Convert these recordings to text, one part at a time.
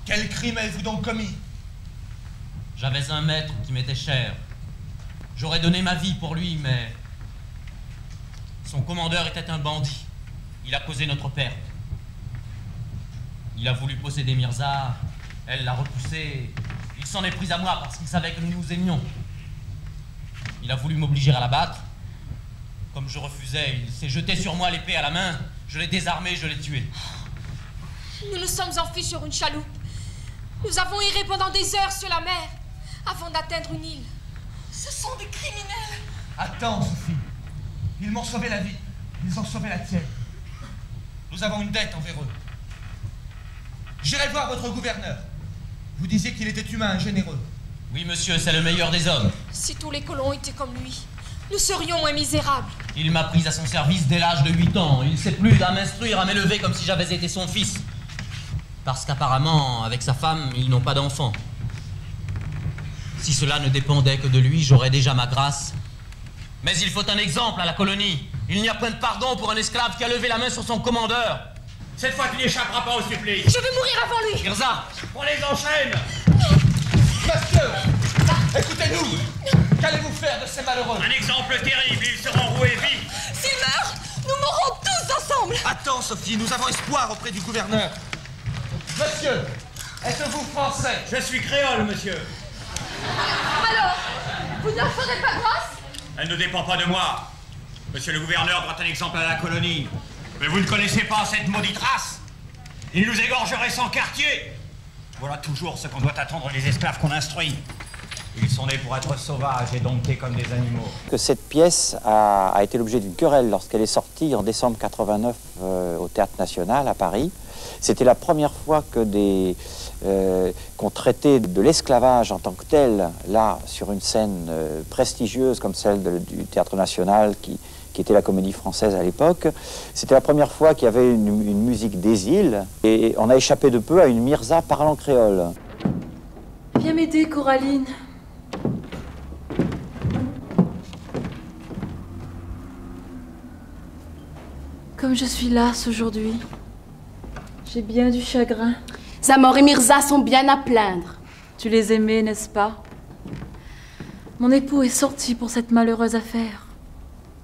Quel crime avez-vous donc commis? J'avais un maître qui m'était cher. J'aurais donné ma vie pour lui, mais... son commandeur était un bandit. Il a causé notre perte. Il a voulu posséder Mirza. Elle l'a repoussé. Il s'en est pris à moi parce qu'il savait que nous nous aimions. Il a voulu m'obliger à la battre. Comme je refusais, il s'est jeté sur moi, l'épée à la main. Je l'ai désarmé, je l'ai tué. Nous nous sommes enfuis sur une chaloupe. Nous avons erré pendant des heures sur la mer avant d'atteindre une île. Ce sont des criminels. Attends, Sophie. Ils m'ont sauvé la vie. Ils ont sauvé la tienne. Nous avons une dette envers eux. J'irai voir votre gouverneur. Vous disiez qu'il était humain et généreux. Oui, monsieur, c'est le meilleur des hommes. Si tous les colons étaient comme lui, nous serions moins misérables. Il m'a pris à son service dès l'âge de 8 ans. Il s'est plu à m'instruire, à m'élever comme si j'avais été son fils. Parce qu'apparemment, avec sa femme, ils n'ont pas d'enfants. Si cela ne dépendait que de lui, j'aurais déjà ma grâce. Mais il faut un exemple à la colonie. Il n'y a point de pardon pour un esclave qui a levé la main sur son commandeur. Cette fois, tu n'échapperas pas au supplice. Je vais mourir avant lui. Mirza, On les enchaîne. Monsieur, écoutez-nous. Qu'allez-vous faire de ces malheureux? Un exemple terrible, ils seront roués vifs. S'il meurt, nous mourrons tous ensemble. Attends, Sophie, nous avons espoir auprès du gouverneur. Monsieur, êtes-vous français? Je suis créole, monsieur. Alors, vous ne leur ferez pas grâce? Elle ne dépend pas de moi. Monsieur le gouverneur doit un exemple à la colonie. Mais vous ne connaissez pas cette maudite race. Il nous égorgerait sans quartier. Voilà toujours ce qu'on doit attendre des esclaves qu'on instruit. Ils sont nés pour être sauvages et domptés comme des animaux. Que cette pièce a été l'objet d'une querelle lorsqu'elle est sortie en décembre 89 au Théâtre National à Paris. C'était la première fois que qu'on traitait de l'esclavage en tant que tel, là, sur une scène prestigieuse comme celle du Théâtre National, qui était la Comédie Française à l'époque. C'était la première fois qu'il y avait une musique des îles, et on a échappé de peu à une Mirza parlant créole. Viens m'aider, Coraline. Comme je suis lasse aujourd'hui, j'ai bien du chagrin. Zamor et Mirza sont bien à plaindre. Tu les aimais, n'est-ce pas? Mon époux est sorti pour cette malheureuse affaire.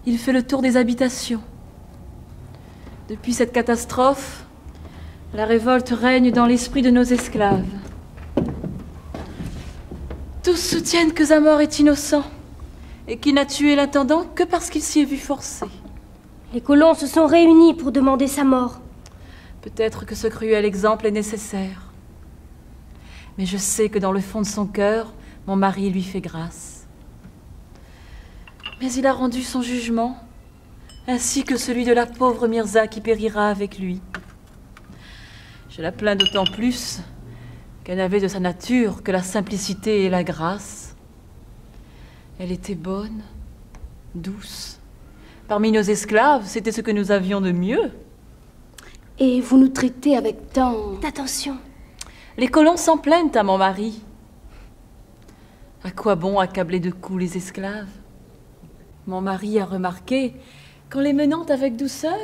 Il fait le tour des habitations. Depuis cette catastrophe, la révolte règne dans l'esprit de nos esclaves. Tous soutiennent que Zamor est innocent et qu'il n'a tué l'intendant que parce qu'il s'y est vu forcé. Les colons se sont réunis pour demander sa mort. Peut-être que ce cruel exemple est nécessaire. Mais je sais que dans le fond de son cœur, mon mari lui fait grâce. Mais il a rendu son jugement, ainsi que celui de la pauvre Mirza qui périra avec lui. Je la plains d'autant plus qu'elle n'avait de sa nature que la simplicité et la grâce. Elle était bonne, douce. Parmi nos esclaves, c'était ce que nous avions de mieux. Et vous nous traitez avec tant d'attention. Les colons s'en plaignent à mon mari. À quoi bon accabler de coups les esclaves? Mon mari a remarqué qu'en les menant avec douceur,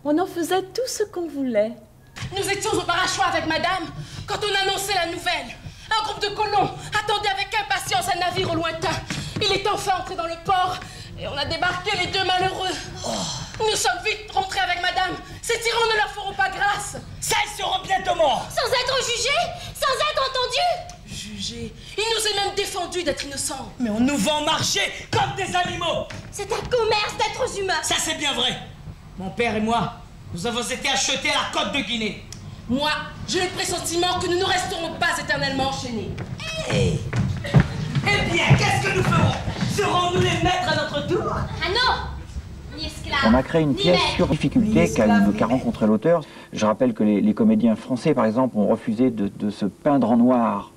on en faisait tout ce qu'on voulait. Nous étions au parachois avec madame quand on annonçait la nouvelle. Un groupe de colons attendait avec impatience un navire au lointain. Il est enfin entré dans le port et on a débarqué les deux malheureux. Nous sommes vite rentrés avec madame. Ces tyrans ne leur feront pas grâce. Celles seront bientôt morts. Sans être jugés, sans être entendus. Jugés. Il nous est même défendu d'être innocents. Mais on nous vend marcher comme des animaux. C'est un commerce d'êtres humains. Ça, c'est bien vrai. Mon père et moi, nous avons été achetés à la côte de Guinée. Moi, j'ai le pressentiment que nous ne resterons pas éternellement enchaînés. Eh bien, qu'est-ce que nous ferons? Serons-nous les maîtres à notre tour? Ah non! Ni esclaves, On a créé une pièce sur difficulté qu'a rencontré l'auteur. Je rappelle que les comédiens français, par exemple, ont refusé de se peindre en noir.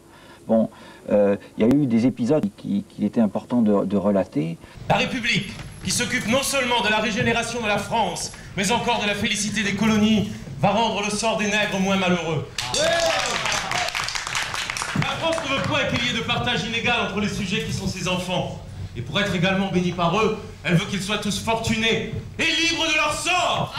Bon, il y a eu des épisodes qu'il était important de relater. La République, qui s'occupe non seulement de la régénération de la France, mais encore de la félicité des colonies, va rendre le sort des nègres moins malheureux. La France ne veut point qu'il y ait de partage inégal entre les sujets qui sont ses enfants. Et pour être également bénis par eux, elle veut qu'ils soient tous fortunés et libres de leur sort.